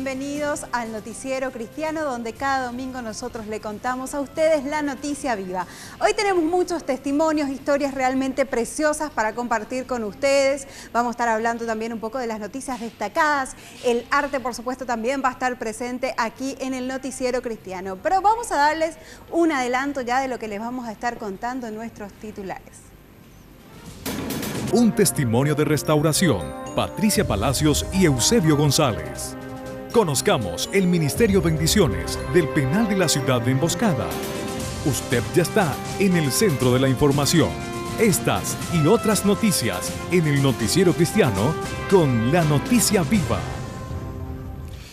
bienvenidos al Noticiero Cristiano, donde cada domingo nosotros le contamos a ustedes la noticia viva. Hoy tenemos muchos testimonios, historias realmente preciosas para compartir con ustedes. Vamos a estar hablando también un poco de las noticias destacadas. El arte, por supuesto, también va a estar presente aquí en el Noticiero Cristiano. Pero vamos a darles un adelanto ya de lo que les vamos a estar contando en nuestros titulares. Un testimonio de restauración. Patricia Palacios y Eusebio González. Conozcamos el Ministerio Bendiciones del Penal de la Ciudad de Emboscada. Usted ya está en el centro de la información. Estas y otras noticias en el Noticiero Cristiano con la noticia viva.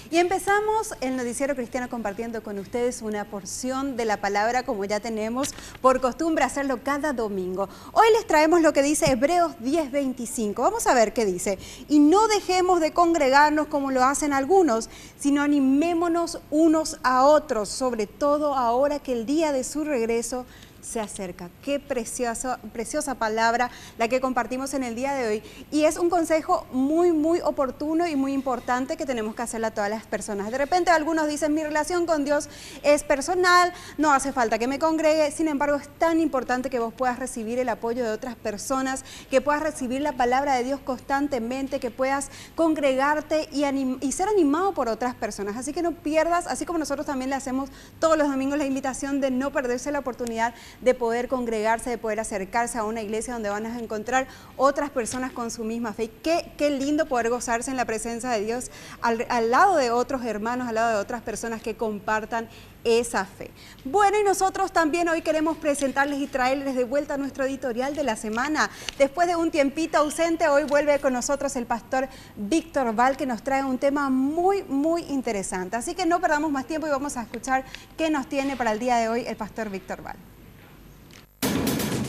Y empezamos el Noticiero Cristiano compartiendo con ustedes una porción de la palabra, como ya tenemos por costumbre hacerlo cada domingo. Hoy les traemos lo que dice Hebreos 10:25. Vamos a ver qué dice. Y no dejemos de congregarnos como lo hacen algunos, sino animémonos unos a otros, sobre todo ahora que el día de su regreso se acerca. Qué preciosa palabra la que compartimos en el día de hoy. Y es un consejo muy oportuno y muy importante que tenemos que hacerle a todas las personas. De repente algunos dicen, mi relación con Dios es personal, no hace falta que me congregue. Sin embargo, es tan importante que vos puedas recibir el apoyo de otras personas, que puedas recibir la palabra de Dios constantemente, que puedas congregarte y ser animado por otras personas. Así que no pierdas, así como nosotros también le hacemos todos los domingos la invitación de no perderse la oportunidad de poder congregarse, de poder acercarse a una iglesia donde van a encontrar otras personas con su misma fe. Qué lindo poder gozarse en la presencia de Dios al lado de otros hermanos, al lado de otras personas que compartan esa fe. Bueno, y nosotros también hoy queremos presentarles y traerles de vuelta nuestro editorial de la semana. Después de un tiempito ausente, hoy vuelve con nosotros el pastor Víctor Val, que nos trae un tema muy interesante. Así que no perdamos más tiempo y vamos a escuchar qué nos tiene para el día de hoy el pastor Víctor Val.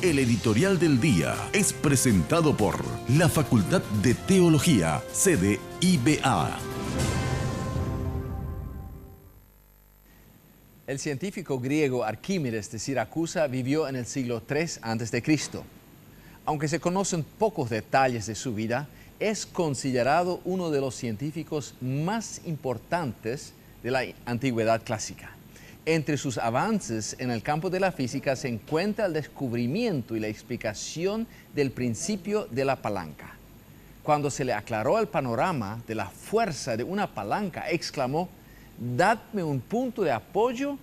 El editorial del día es presentado por la Facultad de Teología, sede IBA. El científico griego Arquímedes de Siracusa vivió en el siglo III a.C. Aunque se conocen pocos detalles de su vida, es considerado uno de los científicos más importantes de la antigüedad clásica. Entre sus avances en el campo de la física se encuentra el descubrimiento y la explicación del principio de la palanca. Cuando se le aclaró el panorama de la fuerza de una palanca, exclamó: «Dadme un punto de apoyo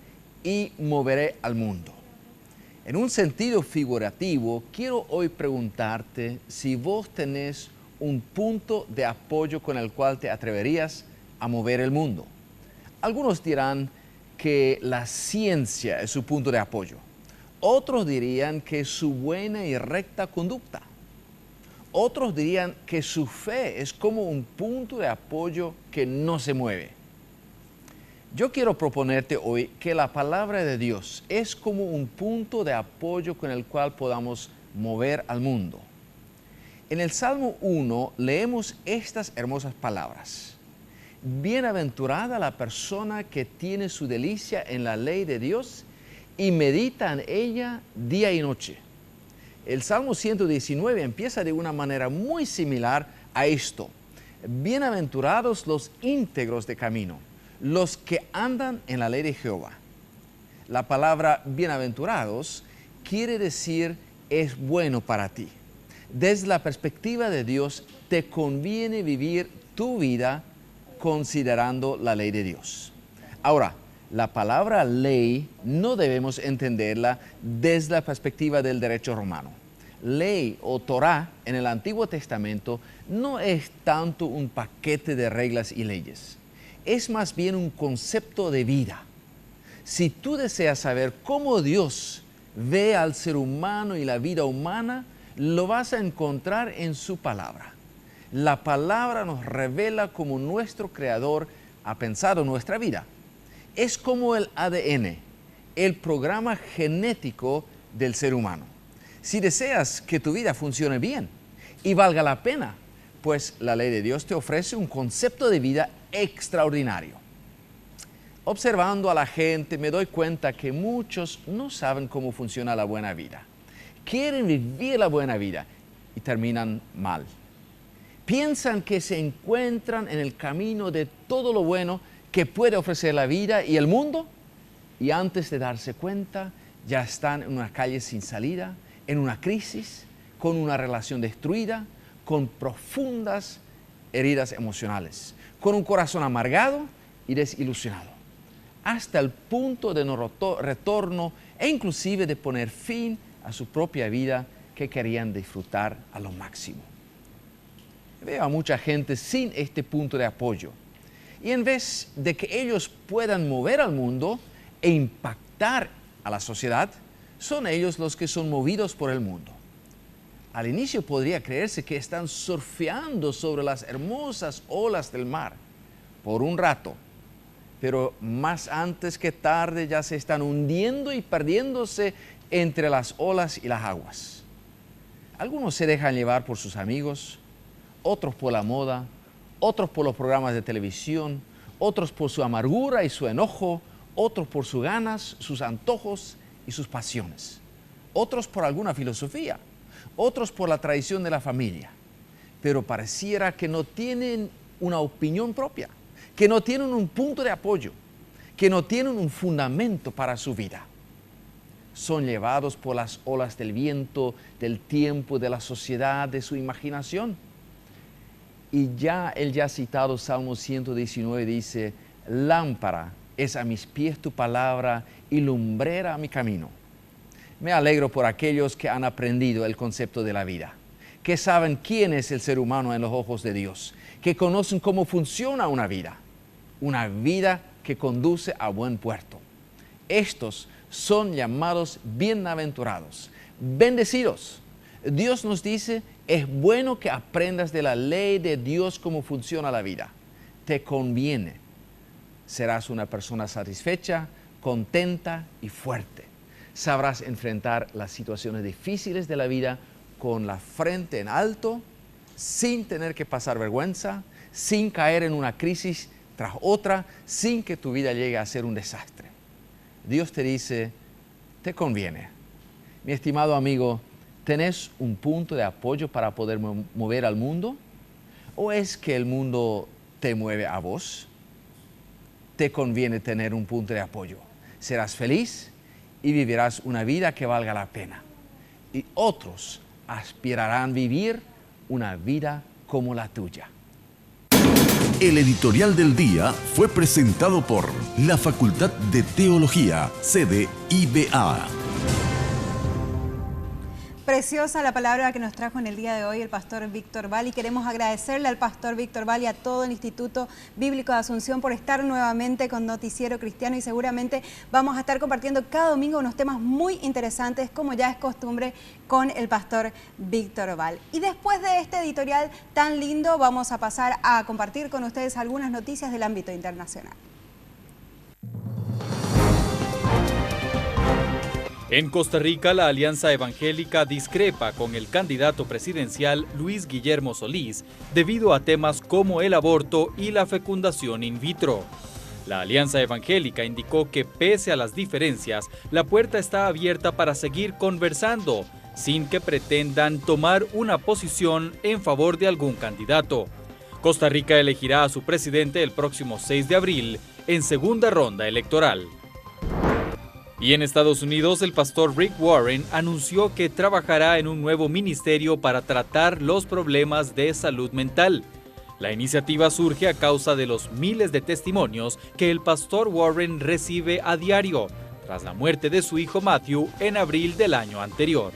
y moveré al mundo». En un sentido figurativo, quiero hoy preguntarte si vos tenés un punto de apoyo con el cual te atreverías a mover el mundo. Algunos dirán que la ciencia es su punto de apoyo. Otros dirían que su buena y recta conducta. Otros dirían que su fe es como un punto de apoyo que no se mueve. Yo quiero proponerte hoy que la palabra de Dios es como un punto de apoyo con el cual podamos mover al mundo. En el Salmo 1 leemos estas hermosas palabras: «Bienaventurada la persona que tiene su delicia en la ley de Dios y medita en ella día y noche». El Salmo 119 empieza de una manera muy similar a esto: «Bienaventurados los íntegros de camino, los que andan en la ley de Jehová». La palabra bienaventurados quiere decir es bueno para ti. Desde la perspectiva de Dios, te conviene vivir tu vida considerando la ley de Dios. Ahora, la palabra ley no debemos entenderla desde la perspectiva del derecho romano. Ley o Torá en el Antiguo Testamento no es tanto un paquete de reglas y leyes. Es más bien un concepto de vida. Si tú deseas saber cómo Dios ve al ser humano y la vida humana, lo vas a encontrar en su palabra. La palabra nos revela cómo nuestro Creador ha pensado nuestra vida. Es como el ADN, el programa genético del ser humano. Si deseas que tu vida funcione bien y valga la pena, pues la ley de Dios te ofrece un concepto de vida extraordinario. Observando a la gente me doy cuenta que muchos no saben cómo funciona la buena vida. Quieren vivir la buena vida y terminan mal. Piensan que se encuentran en el camino de todo lo bueno que puede ofrecer la vida y el mundo, y antes de darse cuenta ya están en una calle sin salida, en una crisis, con una relación destruida, con profundas heridas emocionales, con un corazón amargado y desilusionado, hasta el punto de no retorno e inclusive de poner fin a su propia vida que querían disfrutar a lo máximo. Veo a mucha gente sin este punto de apoyo, y en vez de que ellos puedan mover al mundo e impactar a la sociedad, son ellos los que son movidos por el mundo. Al inicio podría creerse que están surfeando sobre las hermosas olas del mar por un rato, pero más antes que tarde ya se están hundiendo y perdiéndose entre las olas y las aguas. Algunos se dejan llevar por sus amigos, otros por la moda, otros por los programas de televisión, otros por su amargura y su enojo, otros por sus ganas, sus antojos y sus pasiones, otros por alguna filosofía, otros por la tradición de la familia, pero pareciera que no tienen una opinión propia, que no tienen un punto de apoyo, que no tienen un fundamento para su vida. Son llevados por las olas del viento, del tiempo, de la sociedad, de su imaginación. Y ya el ya citado Salmo 119 dice: lámpara es a mis pies tu palabra y lumbrera a mi camino. Me alegro por aquellos que han aprendido el concepto de la vida, que saben quién es el ser humano en los ojos de Dios, que conocen cómo funciona una vida que conduce a buen puerto. Estos son llamados bienaventurados, bendecidos. Dios nos dice: es bueno que aprendas de la ley de Dios cómo funciona la vida. Te conviene. Serás una persona satisfecha, contenta y fuerte. Sabrás enfrentar las situaciones difíciles de la vida con la frente en alto, sin tener que pasar vergüenza, sin caer en una crisis tras otra, sin que tu vida llegue a ser un desastre. Dios te dice: te conviene. Mi estimado amigo, ¿tenés un punto de apoyo para poder mover al mundo? ¿O es que el mundo te mueve a vos? Te conviene tener un punto de apoyo. Serás feliz y vivirás una vida que valga la pena. Y otros aspirarán a vivir una vida como la tuya. El editorial del día fue presentado por la Facultad de Teología, sede IBA. Preciosa la palabra que nos trajo en el día de hoy el pastor Víctor Val, y queremos agradecerle al pastor Víctor Val y a todo el Instituto Bíblico de Asunción por estar nuevamente con Noticiero Cristiano, y seguramente vamos a estar compartiendo cada domingo unos temas muy interesantes, como ya es costumbre con el pastor Víctor Val. Y después de este editorial tan lindo, vamos a pasar a compartir con ustedes algunas noticias del ámbito internacional. En Costa Rica, la Alianza Evangélica discrepa con el candidato presidencial Luis Guillermo Solís debido a temas como el aborto y la fecundación in vitro. La Alianza Evangélica indicó que pese a las diferencias, la puerta está abierta para seguir conversando, sin que pretendan tomar una posición en favor de algún candidato. Costa Rica elegirá a su presidente el próximo 6 de abril en segunda ronda electoral. Y en Estados Unidos, el pastor Rick Warren anunció que trabajará en un nuevo ministerio para tratar los problemas de salud mental. La iniciativa surge a causa de los miles de testimonios que el pastor Warren recibe a diario, tras la muerte de su hijo Matthew en abril del año anterior.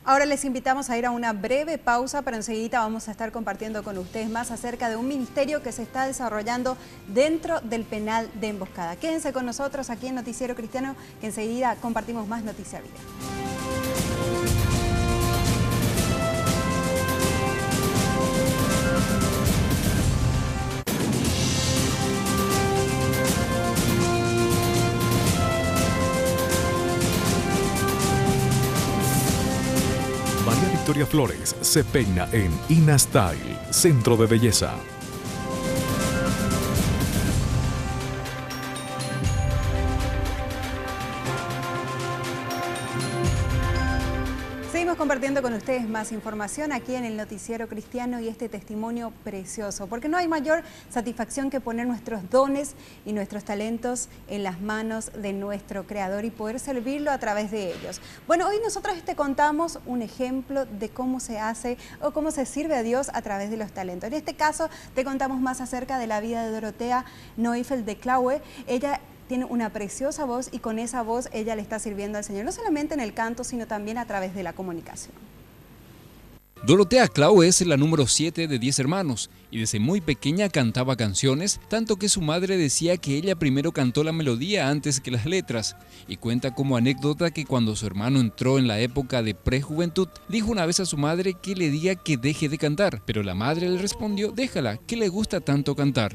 Ahora les invitamos a ir a una breve pausa, pero enseguida vamos a estar compartiendo con ustedes más acerca de un ministerio que se está desarrollando dentro del penal de Emboscada. Quédense con nosotros aquí en Noticiero Cristiano, que enseguida compartimos más Noticia Vida. Victoria Flores se peina en Ina Style, centro de belleza. Seguimos compartiendo con ustedes más información aquí en el Noticiero Cristiano y este testimonio precioso, porque no hay mayor satisfacción que poner nuestros dones y nuestros talentos en las manos de nuestro Creador y poder servirlo a través de ellos. Bueno, hoy nosotros te contamos un ejemplo de cómo se hace o cómo se sirve a Dios a través de los talentos. En este caso te contamos más acerca de la vida de Dorotea Neufeld de Klaue. Ella tiene una preciosa voz y con esa voz ella le está sirviendo al Señor, no solamente en el canto, sino también a través de la comunicación. Dorotea Klaue es la número 7 de 10 hermanos y desde muy pequeña cantaba canciones, tanto que su madre decía que ella primero cantó la melodía antes que las letras, y cuenta como anécdota que cuando su hermano entró en la época de prejuventud, dijo una vez a su madre que le diga que deje de cantar, pero la madre le respondió: déjala, que le gusta tanto cantar.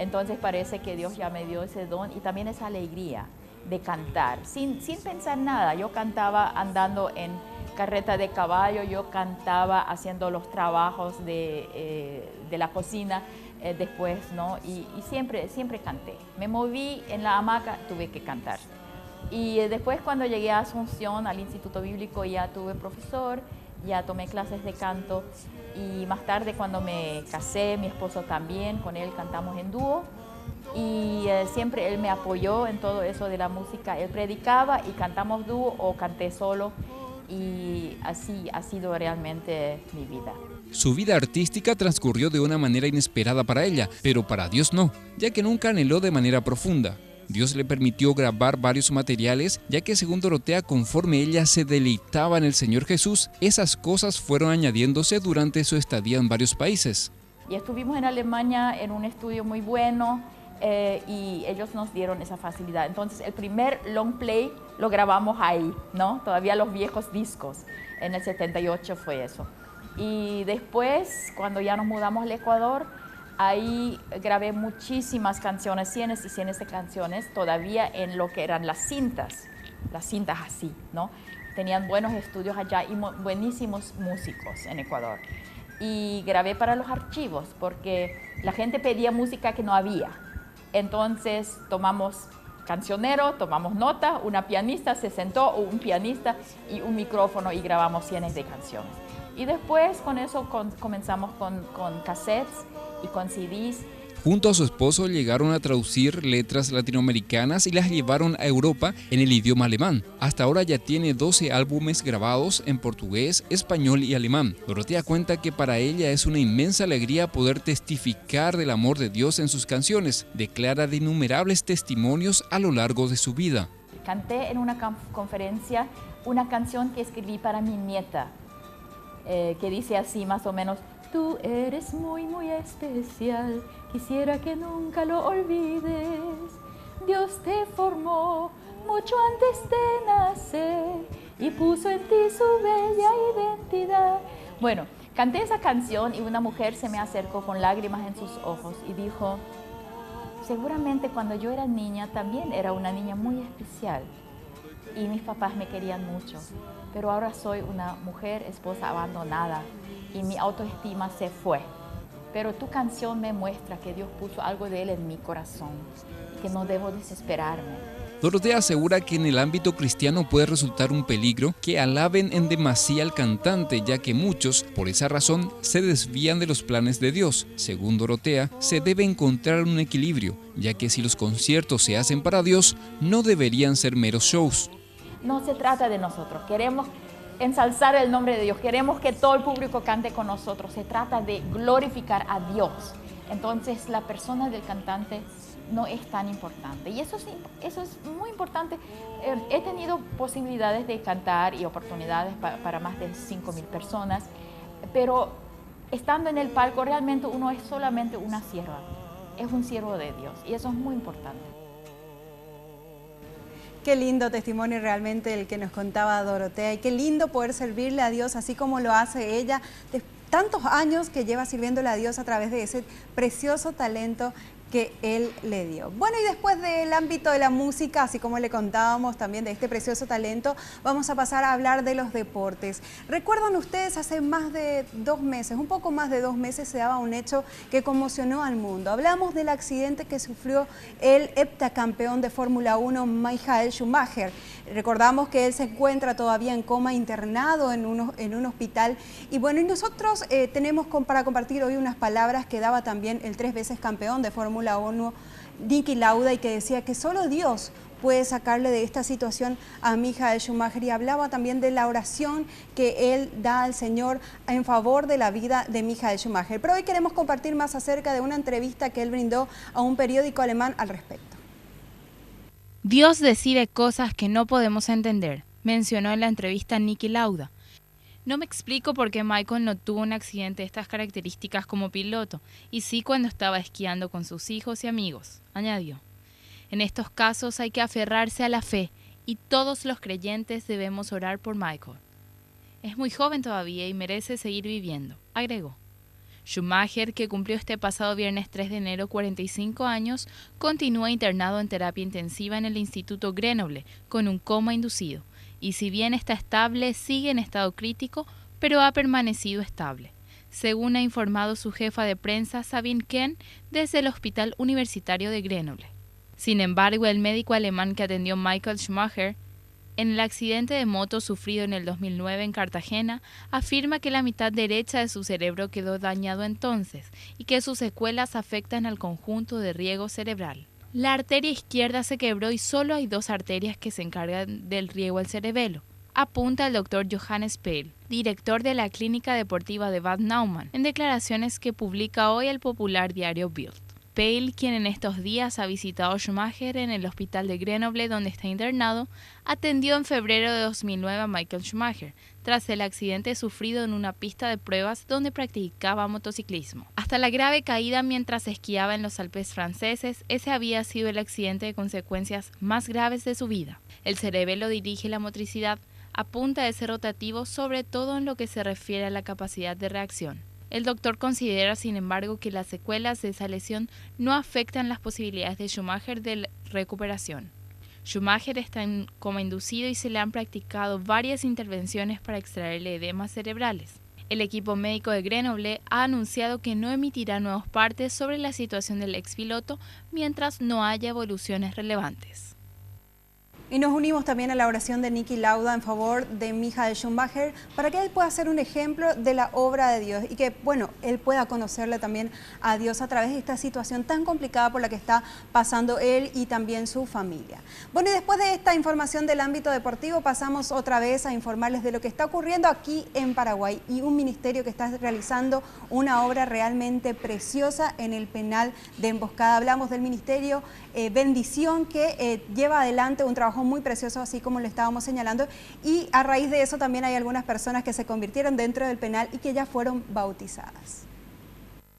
Entonces parece que Dios ya me dio ese don y también esa alegría de cantar, sin pensar nada. Yo cantaba andando en carreta de caballo, yo cantaba haciendo los trabajos de la cocina después, ¿no? Y siempre canté. Me moví en la hamaca, tuve que cantar. Y después cuando llegué a Asunción, al Instituto Bíblico, ya tuve profesor, ya tomé clases de canto y más tarde cuando me casé, mi esposo también, con él cantamos en dúo y siempre él me apoyó en todo eso de la música. Él predicaba y cantamos dúo o canté solo y así ha sido realmente mi vida. Su vida artística transcurrió de una manera inesperada para ella, pero para Dios no, ya que nunca anheló de manera profunda. Dios le permitió grabar varios materiales, ya que según Dorotea, conforme ella se deleitaba en el Señor Jesús, esas cosas fueron añadiéndose durante su estadía en varios países. Y estuvimos en Alemania en un estudio muy bueno y ellos nos dieron esa facilidad. Entonces el primer long play lo grabamos ahí, ¿no? Todavía los viejos discos, en el 78 fue eso. Y después, cuando ya nos mudamos al Ecuador, ahí grabé muchísimas canciones, cientos y cientos de canciones, todavía en lo que eran las cintas así, ¿no? Tenían buenos estudios allá y buenísimos músicos en Ecuador. Y grabé para los archivos, porque la gente pedía música que no había. Entonces tomamos cancionero, tomamos nota, una pianista se sentó, un pianista y un micrófono y grabamos cientos de canciones. Y después con eso comenzamos con cassettes y con CDs. Junto a su esposo llegaron a traducir letras latinoamericanas y las llevaron a Europa en el idioma alemán. Hasta ahora ya tiene 12 álbumes grabados en portugués, español y alemán. Dorotea cuenta que para ella es una inmensa alegría poder testificar del amor de Dios en sus canciones. Declara de innumerables testimonios a lo largo de su vida. Canté en una conferencia una canción que escribí para mi nieta, que dice así más o menos: tú eres muy, muy especial, quisiera que nunca lo olvides. Dios te formó mucho antes de nacer y puso en ti su bella identidad. Bueno, canté esa canción y una mujer se me acercó con lágrimas en sus ojos y dijo: seguramente cuando yo era niña también era una niña muy especial y mis papás me querían mucho, pero ahora soy una mujer, esposa abandonada y mi autoestima se fue. Pero tu canción me muestra que Dios puso algo de Él en mi corazón, que no debo desesperarme. Dorotea asegura que en el ámbito cristiano puede resultar un peligro que alaben en demasía al cantante, ya que muchos, por esa razón, se desvían de los planes de Dios. Según Dorotea, se debe encontrar un equilibrio, ya que si los conciertos se hacen para Dios, no deberían ser meros shows. No se trata de nosotros, queremos ensalzar el nombre de Dios, queremos que todo el público cante con nosotros, se trata de glorificar a Dios. Entonces la persona del cantante no es tan importante y eso es muy importante. He tenido posibilidades de cantar y oportunidades para más de 5.000 personas, pero estando en el palco realmente uno es solamente una sierva, es un siervo de Dios y eso es muy importante. Qué lindo testimonio realmente el que nos contaba Dorotea y qué lindo poder servirle a Dios así como lo hace ella, de tantos años que lleva sirviéndole a Dios a través de ese precioso talento que Él le dio. Bueno, y después del ámbito de la música, así como le contábamos también de este precioso talento, vamos a pasar a hablar de los deportes. ¿Recuerdan ustedes hace más de 2 meses, un poco más de 2 meses, se daba un hecho que conmocionó al mundo? Hablamos del accidente que sufrió el heptacampeón de Fórmula 1, Michael Schumacher. Recordamos que él se encuentra todavía en coma, internado en un hospital. Y bueno, y nosotros tenemos para compartir hoy unas palabras que daba también el 3 veces campeón de Fórmula 1, Niki Lauda, y que decía que solo Dios puede sacarle de esta situación a Michael Schumacher, y hablaba también de la oración que él da al Señor en favor de la vida de Michael Schumacher. Pero hoy queremos compartir más acerca de una entrevista que él brindó a un periódico alemán al respecto. Dios decide cosas que no podemos entender, mencionó en la entrevista Niki Lauda. No me explico por qué Michael no tuvo un accidente de estas características como piloto, y sí cuando estaba esquiando con sus hijos y amigos, añadió. En estos casos hay que aferrarse a la fe, y todos los creyentes debemos orar por Michael. Es muy joven todavía y merece seguir viviendo, agregó. Schumacher, que cumplió este pasado viernes 3 de enero 45 años, continúa internado en terapia intensiva en el Instituto Grenoble con un coma inducido, y si bien está estable, sigue en estado crítico, pero ha permanecido estable, según ha informado su jefa de prensa Sabine Ken desde el Hospital Universitario de Grenoble. Sin embargo, el médico alemán que atendió a Michael Schumacher en el accidente de moto sufrido en el 2009 en Cartagena, afirma que la mitad derecha de su cerebro quedó dañado entonces y que sus secuelas afectan al conjunto de riego cerebral. La arteria izquierda se quebró y solo hay 2 arterias que se encargan del riego al cerebelo, apunta el doctor Johannes Pehl, director de la Clínica Deportiva de Bad Naumann, en declaraciones que publica hoy el popular diario Bild. Pehl, quien en estos días ha visitado a Schumacher en el hospital de Grenoble donde está internado, atendió en febrero de 2009 a Michael Schumacher, tras el accidente sufrido en una pista de pruebas donde practicaba motociclismo. Hasta la grave caída mientras esquiaba en los Alpes franceses, ese había sido el accidente de consecuencias más graves de su vida. El cerebelo dirige la motricidad, apunta a ser rotativo sobre todo en lo que se refiere a la capacidad de reacción. El doctor considera, sin embargo, que las secuelas de esa lesión no afectan las posibilidades de Schumacher de recuperación. Schumacher está en coma inducido y se le han practicado varias intervenciones para extraerle edemas cerebrales. El equipo médico de Grenoble ha anunciado que no emitirá nuevos partes sobre la situación del expiloto mientras no haya evoluciones relevantes. Y nos unimos también a la oración de Niki Lauda en favor de Michael Schumacher para que él pueda ser un ejemplo de la obra de Dios y que, bueno, él pueda conocerle también a Dios a través de esta situación tan complicada por la que está pasando él y también su familia. Bueno, y después de esta información del ámbito deportivo, pasamos otra vez a informarles de lo que está ocurriendo aquí en Paraguay y un ministerio que está realizando una obra realmente preciosa en el penal de Emboscada. Hablamos del ministerio Bendición, que lleva adelante un trabajo muy precioso, así como lo estábamos señalando, y a raíz de eso también hay algunas personas que se convirtieron dentro del penal y que ya fueron bautizadas.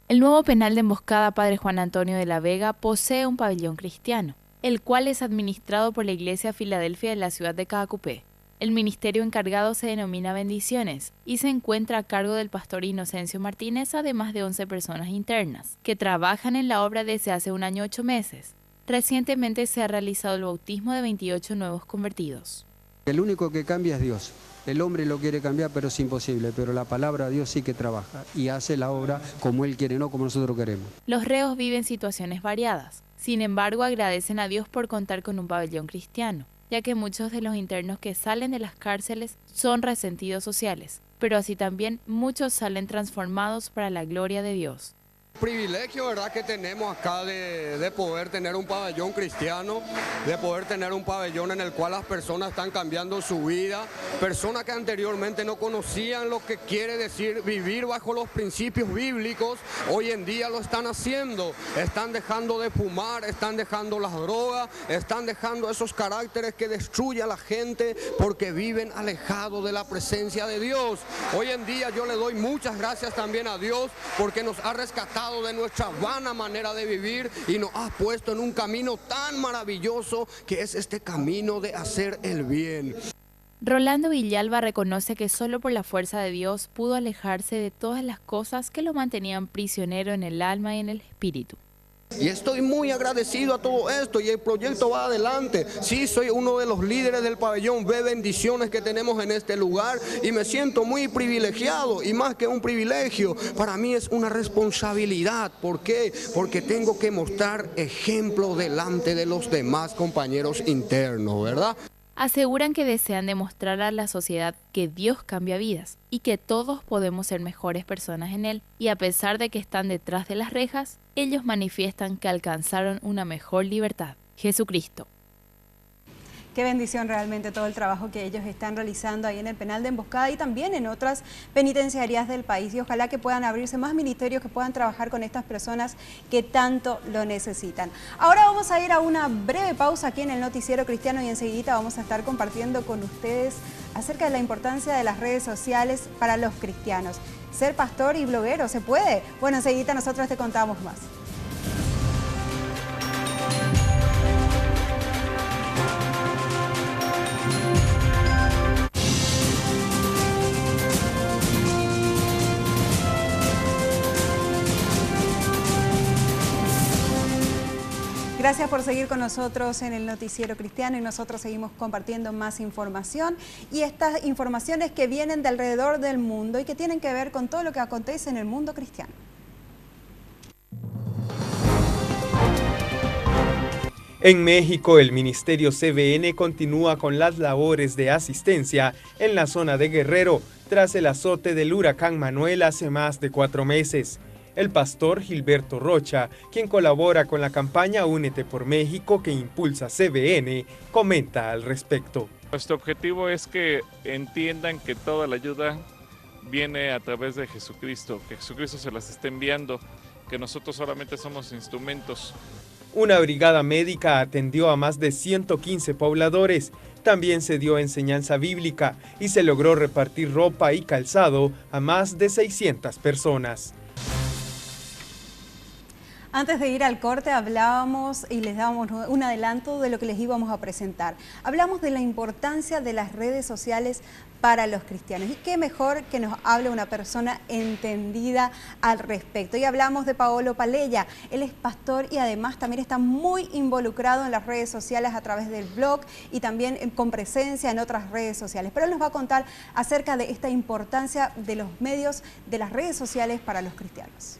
El nuevo penal de Emboscada Padre Juan Antonio de la Vega posee un pabellón cristiano, el cual es administrado por la Iglesia Filadelfia de la ciudad de Caacupé. El ministerio encargado se denomina Bendiciones y se encuentra a cargo del pastor Inocencio Martínez, además de 11 personas internas, que trabajan en la obra desde hace 1 año 8 meses. Recientemente se ha realizado el bautismo de 28 nuevos convertidos. El único que cambia es Dios. El hombre lo quiere cambiar, pero es imposible. Pero la palabra de Dios sí que trabaja y hace la obra como Él quiere, no como nosotros queremos. Los reos viven situaciones variadas. Sin embargo, agradecen a Dios por contar con un pabellón cristiano, ya que muchos de los internos que salen de las cárceles son resentidos sociales, pero así también muchos salen transformados para la gloria de Dios. Privilegio, ¿verdad?, que tenemos acá de poder tener un pabellón cristiano, de poder tener un pabellón en el cual las personas están cambiando su vida, personas que anteriormente no conocían lo que quiere decir vivir bajo los principios bíblicos, hoy en día lo están haciendo, están dejando de fumar, están dejando las drogas, están dejando esos caracteres que destruyen a la gente porque viven alejados de la presencia de Dios. Hoy en día yo le doy muchas gracias también a Dios porque nos ha rescatado de nuestra vana manera de vivir y nos has puesto en un camino tan maravilloso que es este camino de hacer el bien. Rolando Villalba reconoce que solo por la fuerza de Dios pudo alejarse de todas las cosas que lo mantenían prisionero en el alma y en el espíritu. Y estoy muy agradecido a todo esto y el proyecto va adelante. Sí, soy uno de los líderes del pabellón, ve bendiciones que tenemos en este lugar y me siento muy privilegiado, y más que un privilegio, para mí es una responsabilidad. ¿Por qué? Porque tengo que mostrar ejemplo delante de los demás compañeros internos, ¿verdad? Aseguran que desean demostrar a la sociedad que Dios cambia vidas y que todos podemos ser mejores personas en Él. Y a pesar de que están detrás de las rejas, ellos manifiestan que alcanzaron una mejor libertad. Jesucristo. Qué bendición realmente todo el trabajo que ellos están realizando ahí en el penal de Emboscada y también en otras penitenciarías del país. Y ojalá que puedan abrirse más ministerios que puedan trabajar con estas personas que tanto lo necesitan. Ahora vamos a ir a una breve pausa aquí en el Noticiero Cristiano y enseguida vamos a estar compartiendo con ustedes acerca de la importancia de las redes sociales para los cristianos. Ser pastor y bloguero, ¿se puede? Bueno, enseguida nosotros te contamos más. Gracias por seguir con nosotros en el Noticiero Cristiano y nosotros seguimos compartiendo más información y estas informaciones que vienen de alrededor del mundo y que tienen que ver con todo lo que acontece en el mundo cristiano. En México, el Ministerio CBN continúa con las labores de asistencia en la zona de Guerrero tras el azote del huracán Manuel hace más de 4 meses. El pastor Gilberto Rocha, quien colabora con la campaña Únete por México que impulsa CBN, comenta al respecto. Nuestro objetivo es que entiendan que toda la ayuda viene a través de Jesucristo, que Jesucristo se las está enviando, que nosotros solamente somos instrumentos. Una brigada médica atendió a más de 115 pobladores. También se dio enseñanza bíblica y se logró repartir ropa y calzado a más de 600 personas. Antes de ir al corte hablábamos y les dábamos un adelanto de lo que les íbamos a presentar. Hablamos de la importancia de las redes sociales para los cristianos. Y qué mejor que nos hable una persona entendida al respecto. Y hablamos de Paolo Palella. Él es pastor y además también está muy involucrado en las redes sociales a través del blog y también con presencia en otras redes sociales. Pero él nos va a contar acerca de esta importancia de los medios, de las redes sociales para los cristianos.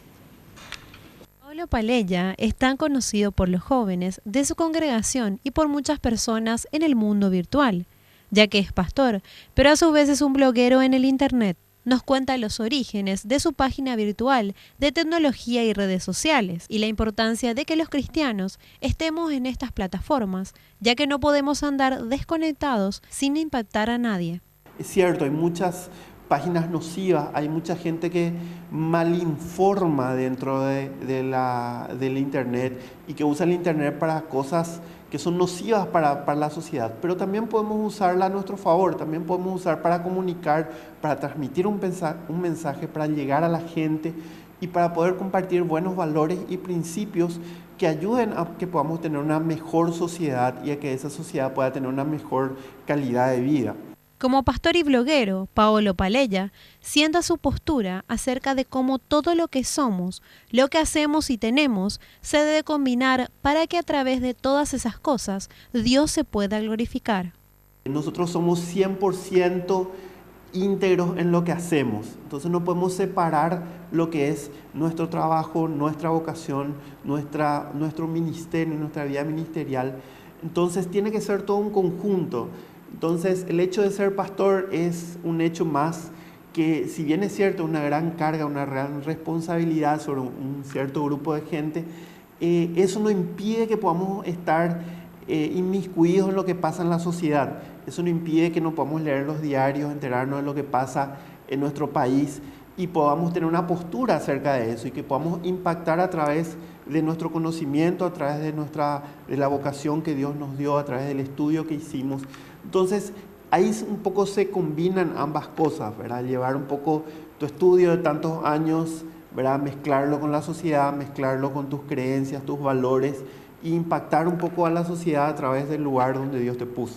Paolo Palella es tan conocido por los jóvenes de su congregación y por muchas personas en el mundo virtual, ya que es pastor, pero a su vez es un bloguero en el internet. Nos cuenta los orígenes de su página virtual de tecnología y redes sociales y la importancia de que los cristianos estemos en estas plataformas, ya que no podemos andar desconectados sin impactar a nadie. Es cierto, hay muchas páginas nocivas, hay mucha gente que malinforma dentro del internet y que usa el internet para cosas que son nocivas para la sociedad, pero también podemos usarla a nuestro favor, también podemos usar para comunicar, para transmitir un mensaje, para llegar a la gente y para poder compartir buenos valores y principios que ayuden a que podamos tener una mejor sociedad y a que esa sociedad pueda tener una mejor calidad de vida. Como pastor y bloguero, Paolo Palella sienta su postura acerca de cómo todo lo que somos, lo que hacemos y tenemos, se debe combinar para que a través de todas esas cosas Dios se pueda glorificar. Nosotros somos 100% íntegros en lo que hacemos, entonces no podemos separar lo que es nuestro trabajo, nuestra vocación, nuestro ministerio, nuestra vida ministerial. Entonces tiene que ser todo un conjunto. Entonces, el hecho de ser pastor es un hecho más que, si bien es cierto, una gran carga, una gran responsabilidad sobre un cierto grupo de gente, eso no impide que podamos estar inmiscuidos en lo que pasa en la sociedad. Eso no impide que no podamos leer los diarios, enterarnos de lo que pasa en nuestro país y podamos tener una postura acerca de eso y que podamos impactar a través de nuestro conocimiento, a través de la vocación que Dios nos dio, a través del estudio que hicimos. Entonces, ahí un poco se combinan ambas cosas, ¿verdad? Llevar un poco tu estudio de tantos años, ¿verdad? Mezclarlo con la sociedad, mezclarlo con tus creencias, tus valores e impactar un poco a la sociedad a través del lugar donde Dios te puso.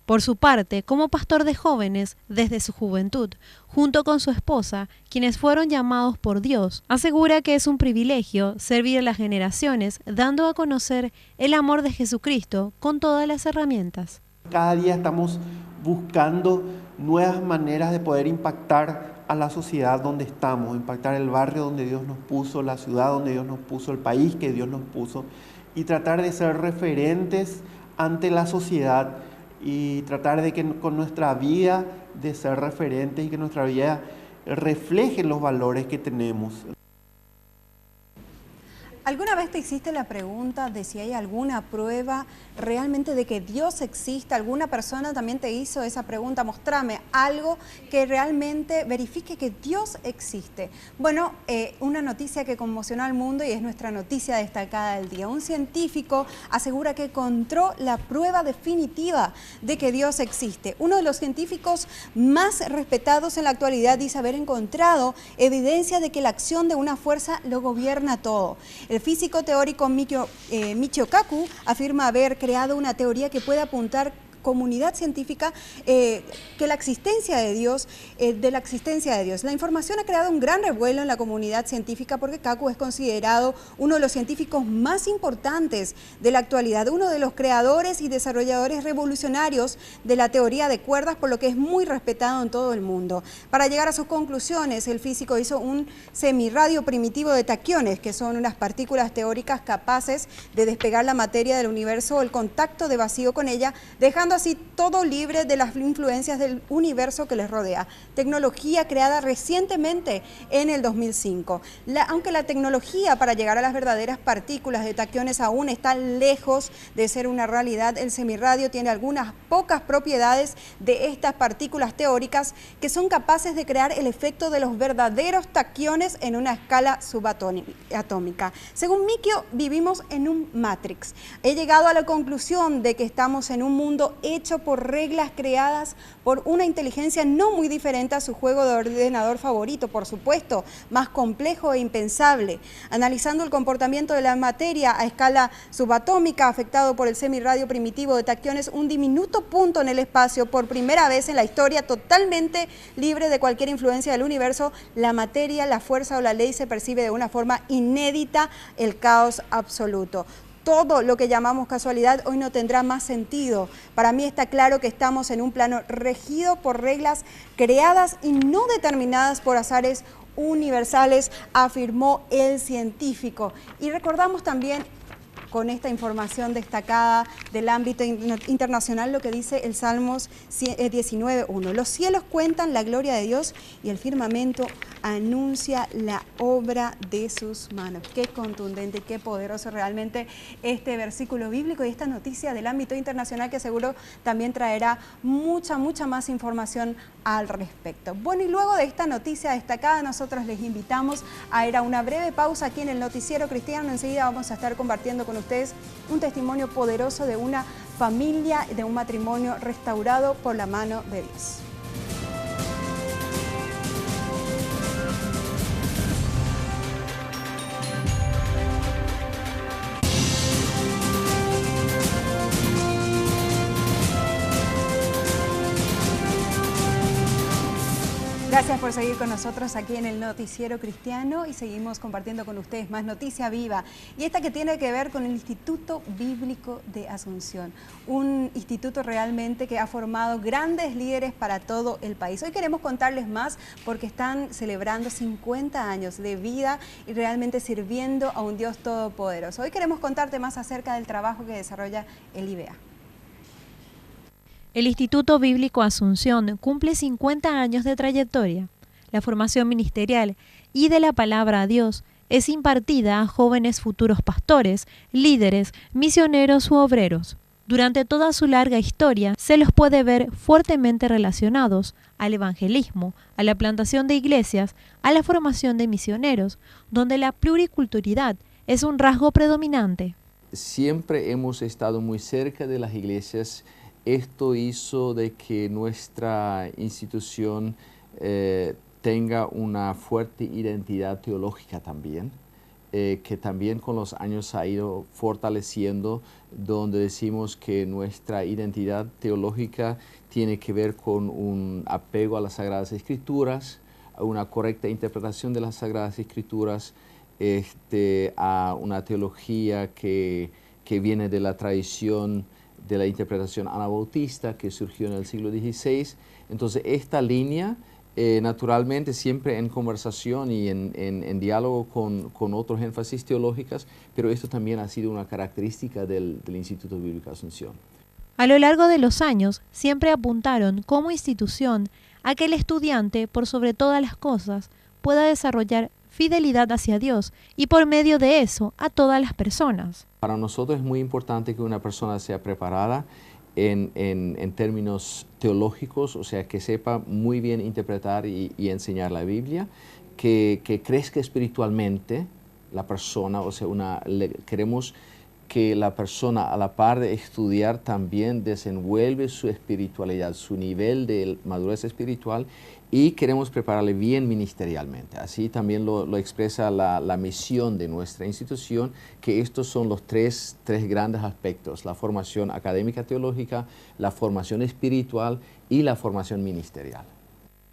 Por su parte, como pastor de jóvenes desde su juventud, junto con su esposa, quienes fueron llamados por Dios, asegura que es un privilegio servir a las generaciones, dando a conocer el amor de Jesucristo con todas las herramientas. Cada día estamos buscando nuevas maneras de poder impactar a la sociedad donde estamos, impactar el barrio donde Dios nos puso, la ciudad donde Dios nos puso, el país que Dios nos puso, y tratar de ser referentes ante la sociedad y tratar de que con nuestra vida de ser referentes y que nuestra vida refleje los valores que tenemos. ¿Alguna vez te hiciste la pregunta de si hay alguna prueba realmente de que Dios existe? ¿Alguna persona también te hizo esa pregunta? Mostrame algo que realmente verifique que Dios existe. Bueno, una noticia que conmocionó al mundo y es nuestra noticia destacada del día. Un científico asegura que encontró la prueba definitiva de que Dios existe. Uno de los científicos más respetados en la actualidad dice haber encontrado evidencia de que la acción de una fuerza lo gobierna todo. El físico teórico Michio Kaku afirma haber creado una teoría que puede apuntar comunidad científica que la existencia de Dios, La información ha creado un gran revuelo en la comunidad científica porque Kaku es considerado uno de los científicos más importantes de la actualidad, uno de los creadores y desarrolladores revolucionarios de la teoría de cuerdas, por lo que es muy respetado en todo el mundo. Para llegar a sus conclusiones, el físico hizo un semirradio primitivo de taquiones, que son unas partículas teóricas capaces de despegar la materia del universo o el contacto de vacío con ella, dejando así todo libre de las influencias del universo que les rodea. Tecnología creada recientemente en el 2005. Aunque la tecnología para llegar a las verdaderas partículas de taquiones aún está lejos de ser una realidad, el semirradio tiene algunas pocas propiedades de estas partículas teóricas que son capaces de crear el efecto de los verdaderos taquiones en una escala subatómica. Según Michio, vivimos en un Matrix. He llegado a la conclusión de que estamos en un mundo hecho por reglas creadas por una inteligencia no muy diferente a su juego de ordenador favorito, por supuesto, más complejo e impensable. Analizando el comportamiento de la materia a escala subatómica afectado por el semirradio primitivo de taquiones, un diminuto punto en el espacio, por primera vez en la historia totalmente libre de cualquier influencia del universo, la materia, la fuerza o la ley se percibe de una forma inédita, el caos absoluto. Todo lo que llamamos casualidad hoy no tendrá más sentido. Para mí está claro que estamos en un plano regido por reglas creadas y no determinadas por azares universales, afirmó el científico. Y recordamos también con esta información destacada del ámbito internacional lo que dice el Salmos 19:1. Los cielos cuentan la gloria de Dios y el firmamento anuncia la obra de sus manos. Qué contundente, qué poderoso realmente este versículo bíblico y esta noticia del ámbito internacional que seguro también traerá mucha más información al respecto. Bueno, y luego de esta noticia destacada, nosotros les invitamos a ir a una breve pausa aquí en el Noticiero Cristiano. Enseguida vamos a estar compartiendo con ustedes un testimonio poderoso de una familia, de un matrimonio restaurado por la mano de Dios. Gracias por seguir con nosotros aquí en el Noticiero Cristiano y seguimos compartiendo con ustedes más noticia viva. Y esta que tiene que ver con el Instituto Bíblico de Asunción, un instituto realmente que ha formado grandes líderes para todo el país. Hoy queremos contarles más porque están celebrando 50 años de vida y realmente sirviendo a un Dios todopoderoso. Hoy queremos contarte más acerca del trabajo que desarrolla el IBA. El Instituto Bíblico Asunción cumple 50 años de trayectoria. La formación ministerial y de la palabra a Dios es impartida a jóvenes futuros pastores, líderes, misioneros u obreros. Durante toda su larga historia se los puede ver fuertemente relacionados al evangelismo, a la plantación de iglesias, a la formación de misioneros, donde la pluriculturalidad es un rasgo predominante. Siempre hemos estado muy cerca de las iglesias. Esto hizo de que nuestra institución tenga una fuerte identidad teológica también. que también con los años se ha ido fortaleciendo, donde decimos que nuestra identidad teológica tiene que ver con un apego a las Sagradas Escrituras, a una correcta interpretación de las Sagradas Escrituras, a una teología que viene de la tradición de la interpretación anabautista que surgió en el siglo XVI. Entonces esta línea, naturalmente siempre en conversación y en diálogo con otros énfasis teológicos, pero esto también ha sido una característica del Instituto Bíblico Asunción. A lo largo de los años, siempre apuntaron como institución a que el estudiante, por sobre todas las cosas, pueda desarrollar fidelidad hacia Dios y por medio de eso a todas las personas. Para nosotros es muy importante que una persona sea preparada en términos teológicos, o sea, que sepa muy bien interpretar y enseñar la Biblia, que crezca espiritualmente la persona, o sea, queremos que la persona a la par de estudiar también desenvuelve su espiritualidad, su nivel de madurez espiritual, y queremos prepararle bien ministerialmente. Así también lo expresa la misión de nuestra institución, que estos son los tres grandes aspectos: la formación académica teológica, la formación espiritual y la formación ministerial.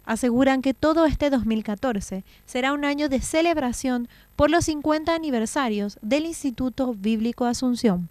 Aseguran que todo este 2014 será un año de celebración por los 50 aniversarios del Instituto Bíblico Asunción.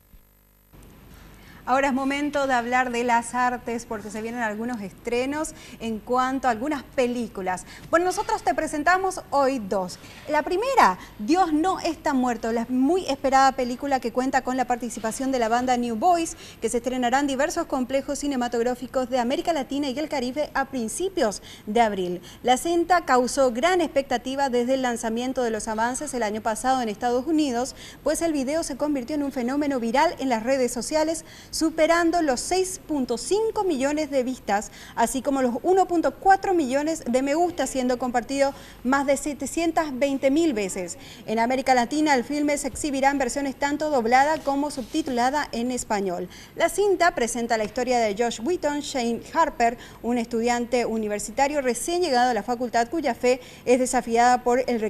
Ahora es momento de hablar de las artes porque se vienen algunos estrenos en cuanto a algunas películas. Bueno, nosotros te presentamos hoy dos. La primera, Dios no está muerto, la muy esperada película que cuenta con la participación de la banda New Boys, que se estrenará en diversos complejos cinematográficos de América Latina y el Caribe a principios de abril. La cinta causó gran expectativa desde el lanzamiento de los avances el año pasado en Estados Unidos, pues el video se convirtió en un fenómeno viral en las redes sociales, superando los 6.5 millones de vistas, así como los 1.4 millones de me gusta, siendo compartido más de 720.000 veces. En América Latina, el filme se exhibirá en versiones tanto doblada como subtitulada en español. La cinta presenta la historia de Josh Wheaton, Shane Harper, un estudiante universitario recién llegado a la facultad cuya fe es desafiada por el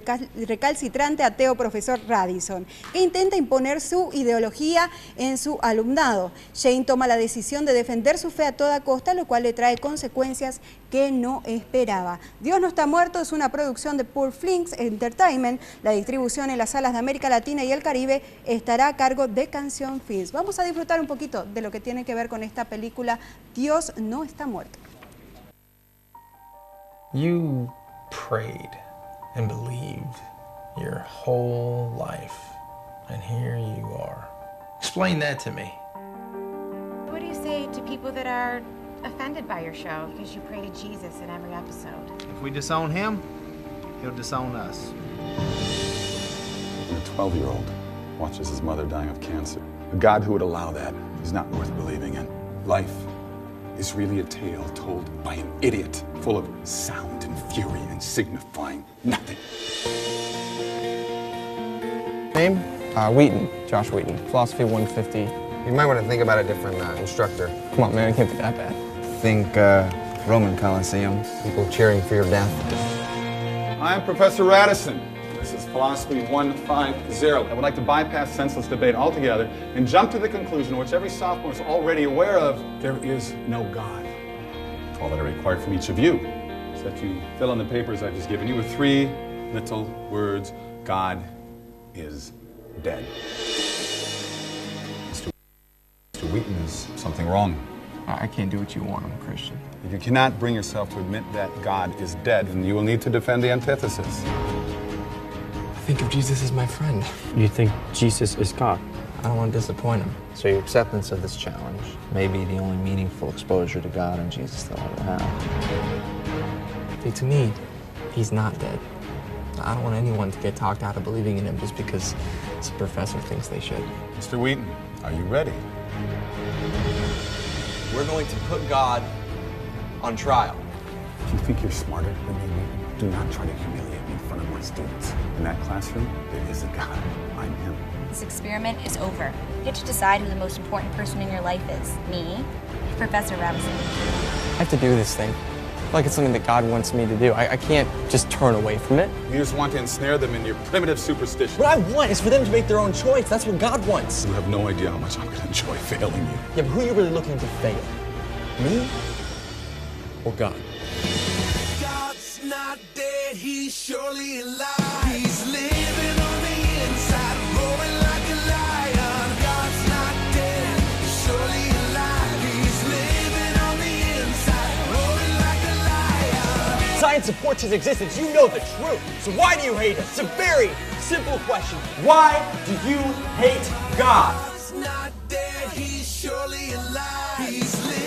recalcitrante ateo profesor Radisson, que intenta imponer su ideología en su alumnado. Shane toma la decisión de defender su fe a toda costa, lo cual le trae consecuencias que no esperaba. Dios no está muerto es una producción de Poor Flings Entertainment. La distribución en las salas de América Latina y el Caribe estará a cargo de Canción Films. Vamos a disfrutar un poquito de lo que tiene que ver con esta película Dios no está muerto. You prayed and believed your whole life, and here you are. Explain that to me. What do you say to people that are offended by your show because you pray to Jesus in every episode? If we disown him, he'll disown us. A 12-year-old watches his mother dying of cancer. A God who would allow that is not worth believing in. Life is really a tale told by an idiot, full of sound and fury and signifying nothing. Name? Wheaton, Josh Wheaton, Philosophy 150. You might want to think about a different instructor. Come on, man, it can't be that bad. Think Roman Colosseum, people cheering for your death. I am Professor Radisson. This is Philosophy 150. I would like to bypass senseless debate altogether and jump to the conclusion, which every sophomore is already aware of: there is no God. All that I require from each of you is that you fill in the papers I've just given you with 3 little words: God is dead. Mr. Wheaton, is something wrong? I can't do what you want. I'm a Christian. If you cannot bring yourself to admit that God is dead, then you will need to defend the antithesis. I think of Jesus as my friend. You think Jesus is God? I don't want to disappoint him. So your acceptance of this challenge may be the only meaningful exposure to God and Jesus that I'll ever have. See, to me, he's not dead. I don't want anyone to get talked out of believing in him just because some professor thinks they should. Mr. Wheaton, are you ready? We're going to put God on trial. If you think you're smarter than me, Wheaton, do not try to humiliate me in front of my students. In that classroom, there is a God. I'm him. This experiment is over. You get to decide who the most important person in your life is. Me, Professor Radisson. I have to do this thing. like it's something that God wants me to do. I can't just turn away from it. You just want to ensnare them in your primitive superstition. What I want is for them to make their own choice. That's what God wants. You have no idea how much I'm going to enjoy failing you. Yeah, but who are you really looking to fail? Me or God? God's not dead, he's surely alive. He's living on the inside, roaring like a lion. God's not dead, he's surely alive. He's living on the inside, roaring like a lion. Science supports his existence. You know the truth. So why do you hate us? It's a very simple question. Why do you hate God? God's not dead, he's surely alive. He's living.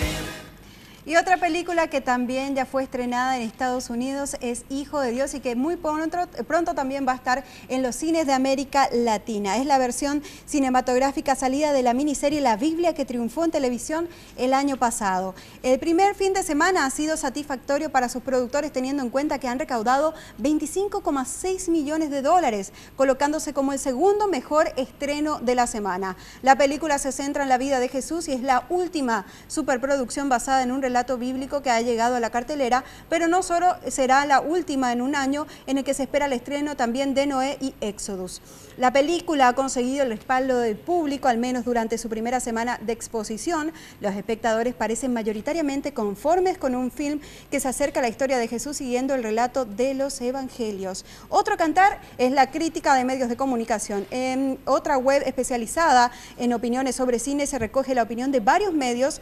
Y otra película que también ya fue estrenada en Estados Unidos es Hijo de Dios y que muy pronto también va a estar en los cines de América Latina. Es la versión cinematográfica salida de la miniserie La Biblia que triunfó en televisión el año pasado. El primer fin de semana ha sido satisfactorio para sus productores teniendo en cuenta que han recaudado 25,6 millones de dólares, colocándose como el segundo mejor estreno de la semana. La película se centra en la vida de Jesús y es la última superproducción basada en un relato bíblico que ha llegado a la cartelera, pero no solo será la última en un año en el que se espera el estreno también de Noé y Éxodus. La película ha conseguido el respaldo del público, al menos durante su primera semana de exposición. Los espectadores parecen mayoritariamente conformes con un film que se acerca a la historia de Jesús siguiendo el relato de los evangelios. Otro cantar es la crítica de medios de comunicación. En otra web especializada en opiniones sobre cine se recoge la opinión de varios medios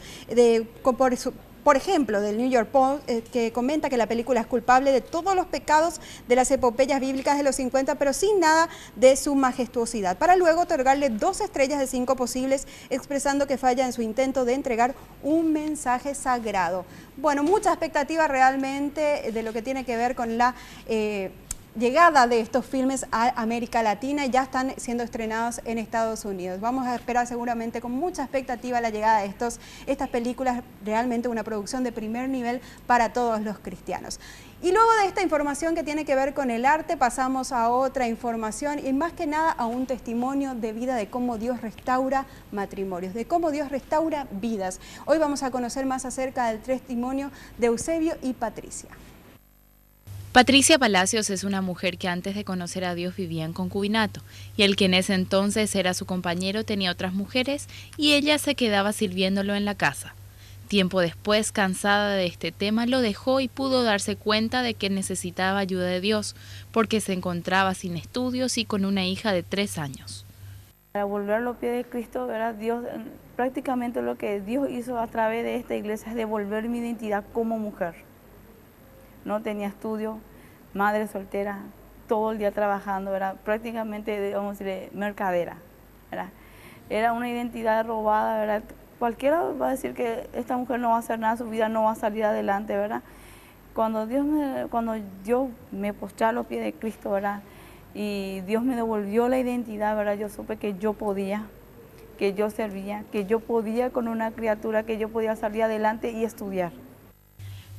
por ejemplo, del New York Post, que comenta que la película es culpable de todos los pecados de las epopeyas bíblicas de los 50, pero sin nada de su majestuosidad, para luego otorgarle 2 estrellas de 5 posibles, expresando que falla en su intento de entregar un mensaje sagrado. Bueno, mucha expectativa realmente de lo que tiene que ver con la llegada de estos filmes a América Latina y ya están siendo estrenados en Estados Unidos. Vamos a esperar seguramente con mucha expectativa la llegada de estas películas, realmente una producción de primer nivel para todos los cristianos. Y luego de esta información que tiene que ver con el arte, pasamos a otra información y más que nada a un testimonio de vida de cómo Dios restaura matrimonios, de cómo Dios restaura vidas. Hoy vamos a conocer más acerca del testimonio de Eusebio y Patricia. Patricia Palacios es una mujer que antes de conocer a Dios vivía en concubinato, y el que en ese entonces era su compañero tenía otras mujeres y ella se quedaba sirviéndolo en la casa. Tiempo después, cansada de este tema, lo dejó y pudo darse cuenta de que necesitaba ayuda de Dios, porque se encontraba sin estudios y con una hija de 3 años. Para volver a los pies de Cristo, ¿verdad? Dios, prácticamente lo que Dios hizo a través de esta iglesia es devolver mi identidad como mujer. No tenía estudio, madre soltera, todo el día trabajando, ¿verdad? Prácticamente, vamos a decir, mercadera, ¿verdad? Era una identidad robada, ¿verdad? Cualquiera va a decir que esta mujer no va a hacer nada, su vida no va a salir adelante, ¿verdad? Cuando yo me postré a los pies de Cristo, ¿verdad? Y Dios me devolvió la identidad, ¿verdad? Yo supe que yo podía, que yo servía, que yo podía con una criatura, que yo podía salir adelante y estudiar.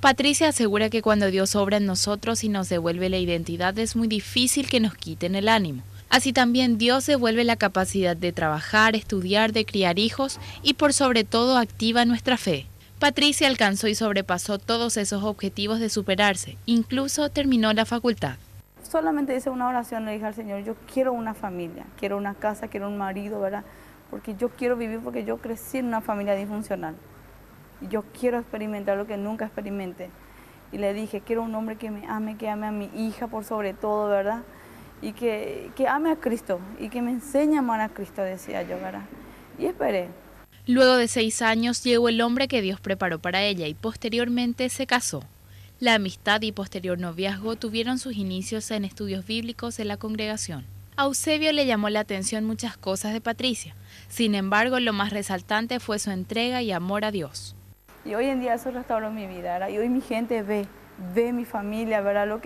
Patricia asegura que cuando Dios obra en nosotros y nos devuelve la identidad es muy difícil que nos quiten el ánimo. Así también Dios devuelve la capacidad de trabajar, estudiar, de criar hijos y por sobre todo activa nuestra fe. Patricia alcanzó y sobrepasó todos esos objetivos de superarse, incluso terminó la facultad. Solamente hice una oración, le dije al Señor, yo quiero una familia, quiero una casa, quiero un marido, ¿verdad? Porque yo quiero vivir, porque yo crecí en una familia disfuncional. Y yo quiero experimentar lo que nunca experimenté. Y le dije, quiero un hombre que me ame, que ame a mi hija por sobre todo, ¿verdad? Y que ame a Cristo y que me enseñe a amar a Cristo, decía yo, ¿verdad? Y esperé. Luego de 6 años llegó el hombre que Dios preparó para ella y posteriormente se casó. La amistad y posterior noviazgo tuvieron sus inicios en estudios bíblicos en la congregación. A Eusebio le llamó la atención muchas cosas de Patricia. Sin embargo, lo más resaltante fue su entrega y amor a Dios. Y hoy en día eso restauró mi vida, ¿verdad? Y hoy mi gente ve mi familia, ¿verdad?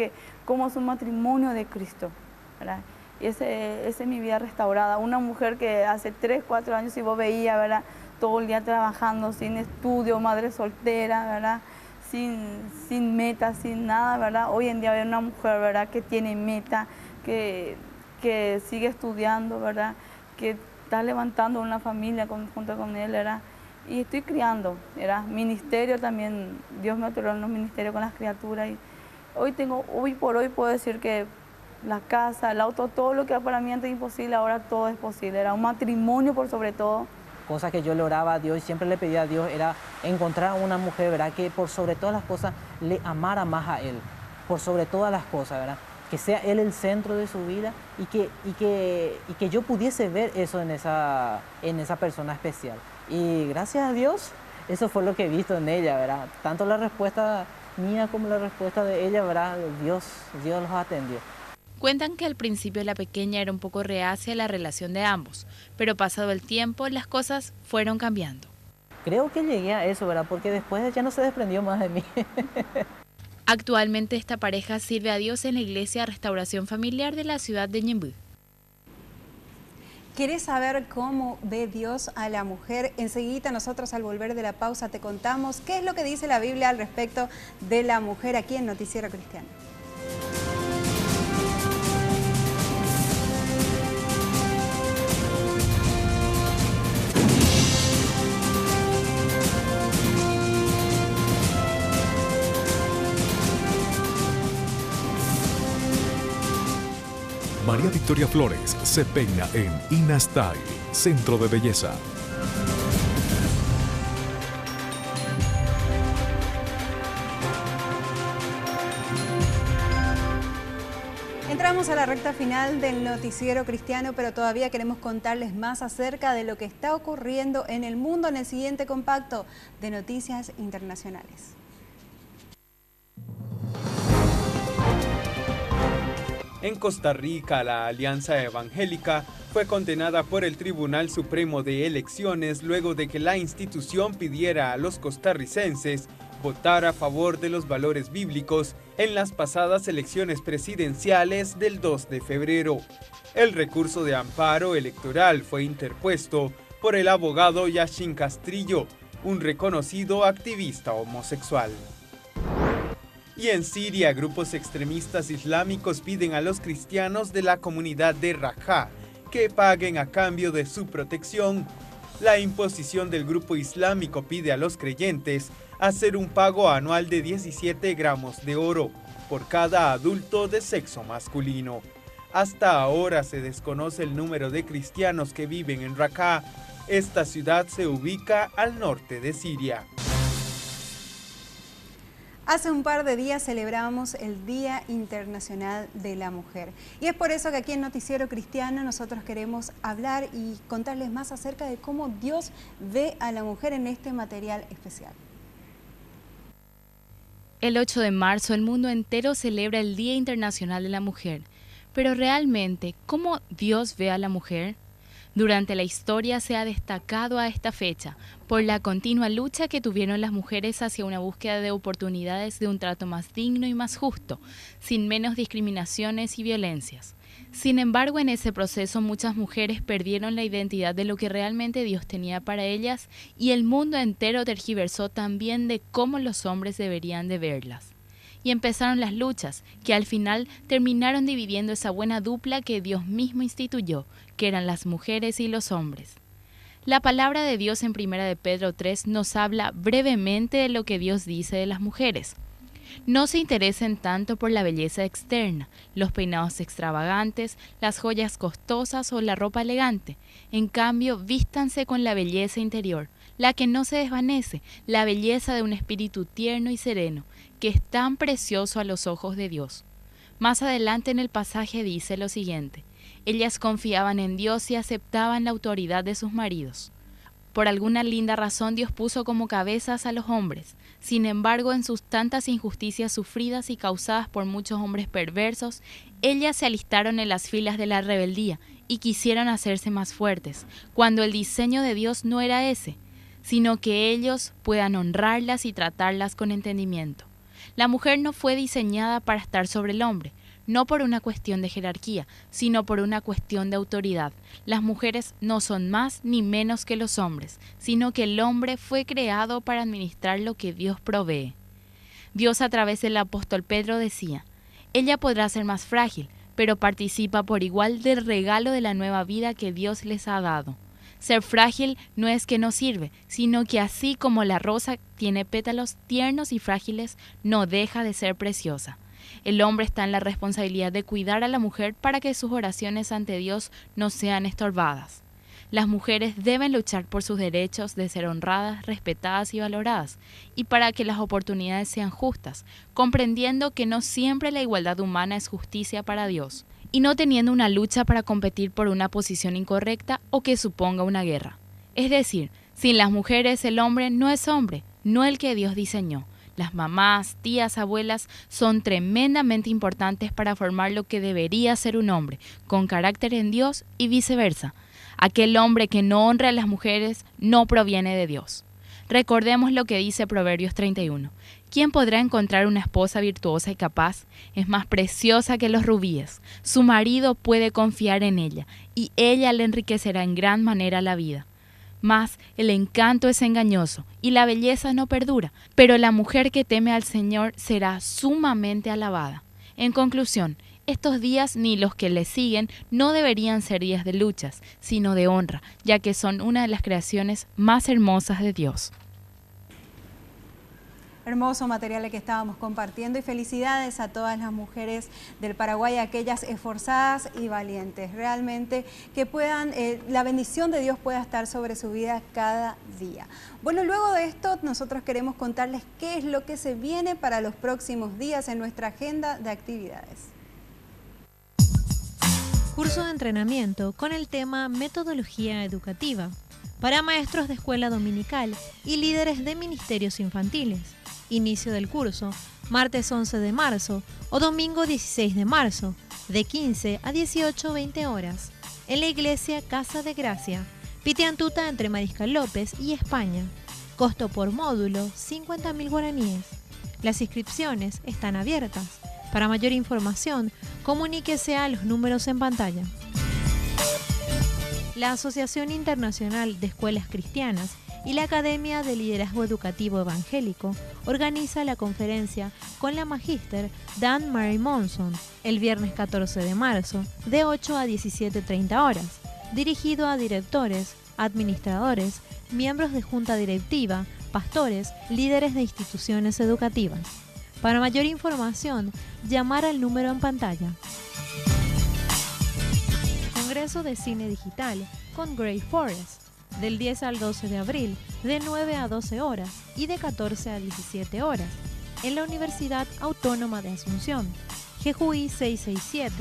Cómo es un matrimonio de Cristo, ¿verdad? Y esa es mi vida restaurada. Una mujer que hace 3, 4 años, si vos veías, ¿verdad? Todo el día trabajando, sin estudio, madre soltera, ¿verdad? Sin meta, sin nada, ¿verdad? Hoy en día hay una mujer, ¿verdad? Que tiene meta, que sigue estudiando, ¿verdad? Que está levantando una familia junto con él, ¿verdad? y estoy criando, era ministerio también, Dios me otorgó en los ministerios con las criaturas y hoy por hoy puedo decir que la casa, el auto, todo lo que para mí antes imposible, ahora todo es posible, era un matrimonio por sobre todo. Cosa que yo le oraba a Dios y siempre le pedía a Dios era encontrar a una mujer, ¿verdad? Que por sobre todas las cosas le amara más a Él, por sobre todas las cosas, ¿verdad? Que sea Él el centro de su vida y que yo pudiese ver eso en esa persona especial. Y gracias a Dios, eso fue lo que he visto en ella, ¿verdad? Tanto la respuesta mía como la respuesta de ella, ¿verdad? Dios los atendió. Cuentan que al principio la pequeña era un poco reacia a la relación de ambos, pero pasado el tiempo las cosas fueron cambiando. Creo que llegué a eso, ¿verdad? Porque después ya no se desprendió más de mí. Actualmente esta pareja sirve a Dios en la Iglesia Restauración Familiar de la ciudad de Ñemby. ¿Quieres saber cómo ve Dios a la mujer? Enseguida nosotros al volver de la pausa te contamos qué es lo que dice la Biblia al respecto de la mujer aquí en Noticiero Cristiano. María Victoria Flores se peina en Ina Style, Centro de Belleza. Entramos a la recta final del Noticiero Cristiano, pero todavía queremos contarles más acerca de lo que está ocurriendo en el mundo en el siguiente compacto de Noticias Internacionales. En Costa Rica, la Alianza Evangélica fue condenada por el Tribunal Supremo de Elecciones luego de que la institución pidiera a los costarricenses votar a favor de los valores bíblicos en las pasadas elecciones presidenciales del 2 de febrero. El recurso de amparo electoral fue interpuesto por el abogado Yashin Castrillo, un reconocido activista homosexual. Y en Siria, grupos extremistas islámicos piden a los cristianos de la comunidad de Raqqa que paguen a cambio de su protección. La imposición del grupo islámico pide a los creyentes hacer un pago anual de 17 gramos de oro por cada adulto de sexo masculino. Hasta ahora se desconoce el número de cristianos que viven en Raqqa. Esta ciudad se ubica al norte de Siria. Hace un par de días celebramos el Día Internacional de la Mujer. Y es por eso que aquí en Noticiero Cristiano nosotros queremos hablar y contarles más acerca de cómo Dios ve a la mujer en este material especial. El 8 de marzo el mundo entero celebra el Día Internacional de la Mujer. Pero realmente, ¿cómo Dios ve a la mujer? Durante la historia se ha destacado a esta fecha por la continua lucha que tuvieron las mujeres hacia una búsqueda de oportunidades de un trato más digno y más justo, sin menos discriminaciones y violencias. Sin embargo, en ese proceso muchas mujeres perdieron la identidad de lo que realmente Dios tenía para ellas y el mundo entero tergiversó también de cómo los hombres deberían de verlas. Y empezaron las luchas, que al final terminaron dividiendo esa buena dupla que Dios mismo instituyó, que eran las mujeres y los hombres. La palabra de Dios en 1 de Pedro 3 nos habla brevemente de lo que Dios dice de las mujeres. No se interesen tanto por la belleza externa, los peinados extravagantes, las joyas costosas o la ropa elegante. En cambio, vístanse con la belleza interior, la que no se desvanece, la belleza de un espíritu tierno y sereno, que es tan precioso a los ojos de Dios. Más adelante en el pasaje dice lo siguiente: ellas confiaban en Dios y aceptaban la autoridad de sus maridos. Por alguna linda razón Dios puso como cabezas a los hombres. Sin embargo, en sus tantas injusticias sufridas y causadas por muchos hombres perversos, ellas se alistaron en las filas de la rebeldía y quisieron hacerse más fuertes, cuando el diseño de Dios no era ese, sino que ellos puedan honrarlas y tratarlas con entendimiento. La mujer no fue diseñada para estar sobre el hombre, no por una cuestión de jerarquía, sino por una cuestión de autoridad. Las mujeres no son más ni menos que los hombres, sino que el hombre fue creado para administrar lo que Dios provee. Dios a través del apóstol Pedro decía: ella podrá ser más frágil, pero participa por igual del regalo de la nueva vida que Dios les ha dado. Ser frágil no es que no sirve, sino que así como la rosa tiene pétalos tiernos y frágiles, no deja de ser preciosa. El hombre está en la responsabilidad de cuidar a la mujer para que sus oraciones ante Dios no sean estorbadas. Las mujeres deben luchar por sus derechos de ser honradas, respetadas y valoradas, y para que las oportunidades sean justas, comprendiendo que no siempre la igualdad humana es justicia para Dios, y no teniendo una lucha para competir por una posición incorrecta o que suponga una guerra. Es decir, sin las mujeres el hombre, no el que Dios diseñó. Las mamás, tías, abuelas son tremendamente importantes para formar lo que debería ser un hombre, con carácter en Dios y viceversa. Aquel hombre que no honra a las mujeres no proviene de Dios. Recordemos lo que dice Proverbios 31. ¿Quién podrá encontrar una esposa virtuosa y capaz? Es más preciosa que los rubíes. Su marido puede confiar en ella, y ella le enriquecerá en gran manera la vida. Mas el encanto es engañoso, y la belleza no perdura, pero la mujer que teme al Señor será sumamente alabada. En conclusión, estos días ni los que le siguen no deberían ser días de luchas, sino de honra, ya que son una de las creaciones más hermosas de Dios. Hermoso material el que estábamos compartiendo y felicidades a todas las mujeres del Paraguay, aquellas esforzadas y valientes. Realmente que puedan, la bendición de Dios pueda estar sobre su vida cada día. Bueno, luego de esto nosotros queremos contarles qué es lo que se viene para los próximos días en nuestra agenda de actividades. Curso de entrenamiento con el tema Metodología Educativa para maestros de escuela dominical y líderes de ministerios infantiles. Inicio del curso, martes 11 de marzo o domingo 16 de marzo, de 15 a 18:20 horas, en la iglesia Casa de Gracia, Pitiantuta entre Mariscal López y España. Costo por módulo, 50.000 guaraníes. Las inscripciones están abiertas. Para mayor información, comuníquese a los números en pantalla. La Asociación Internacional de Escuelas Cristianas y la Academia de Liderazgo Educativo Evangélico organiza la conferencia con la magíster Dan Mary Monson el viernes 14 de marzo de 8 a 17:30 horas, dirigido a directores, administradores, miembros de junta directiva, pastores, líderes de instituciones educativas. Para mayor información, llamar al número en pantalla. Congreso de Cine Digital con Grey Forest, del 10 al 12 de abril, de 9 a 12 horas y de 14 a 17 horas, en la Universidad Autónoma de Asunción, Jejuí 667,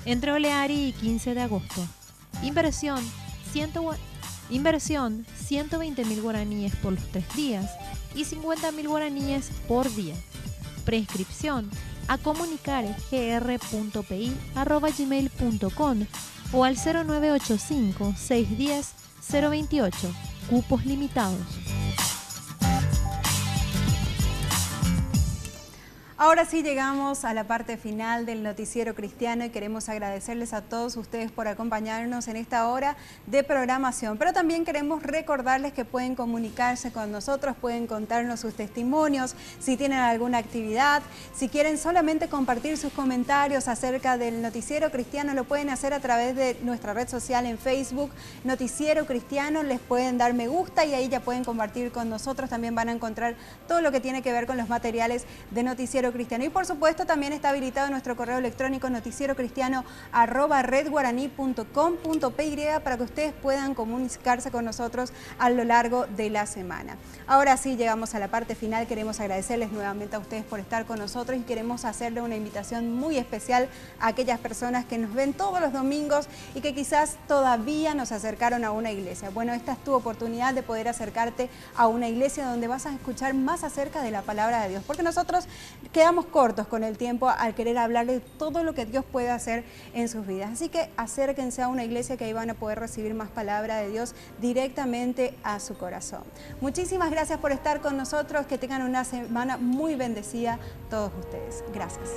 entre Oleari y 15 de agosto. Inversión 120.000 guaraníes por los 3 días y 50.000 guaraníes por día. Preinscripción a comunicar gr.pi@gmail.com o al 0985-610-028. Cupos limitados. Ahora sí llegamos a la parte final del Noticiero Cristiano y queremos agradecerles a todos ustedes por acompañarnos en esta hora de programación. Pero también queremos recordarles que pueden comunicarse con nosotros, pueden contarnos sus testimonios, si tienen alguna actividad, si quieren solamente compartir sus comentarios acerca del Noticiero Cristiano, lo pueden hacer a través de nuestra red social en Facebook, Noticiero Cristiano, les pueden dar me gusta y ahí ya pueden compartir con nosotros. También van a encontrar todo lo que tiene que ver con los materiales de Noticiero Cristiano. Y por supuesto también está habilitado nuestro correo electrónico noticierocristiano@redguaraní.com.py para que ustedes puedan comunicarse con nosotros a lo largo de la semana. Ahora sí llegamos a la parte final. Queremos agradecerles nuevamente a ustedes por estar con nosotros y queremos hacerle una invitación muy especial a aquellas personas que nos ven todos los domingos y que quizás todavía nos acercaron a una iglesia. Bueno, esta es tu oportunidad de poder acercarte a una iglesia donde vas a escuchar más acerca de la palabra de Dios, porque nosotros quedamos cortos con el tiempo al querer hablar de todo lo que Dios puede hacer en sus vidas. Así que acérquense a una iglesia que ahí van a poder recibir más palabra de Dios directamente a su corazón. Muchísimas gracias por estar con nosotros. Que tengan una semana muy bendecida todos ustedes. Gracias.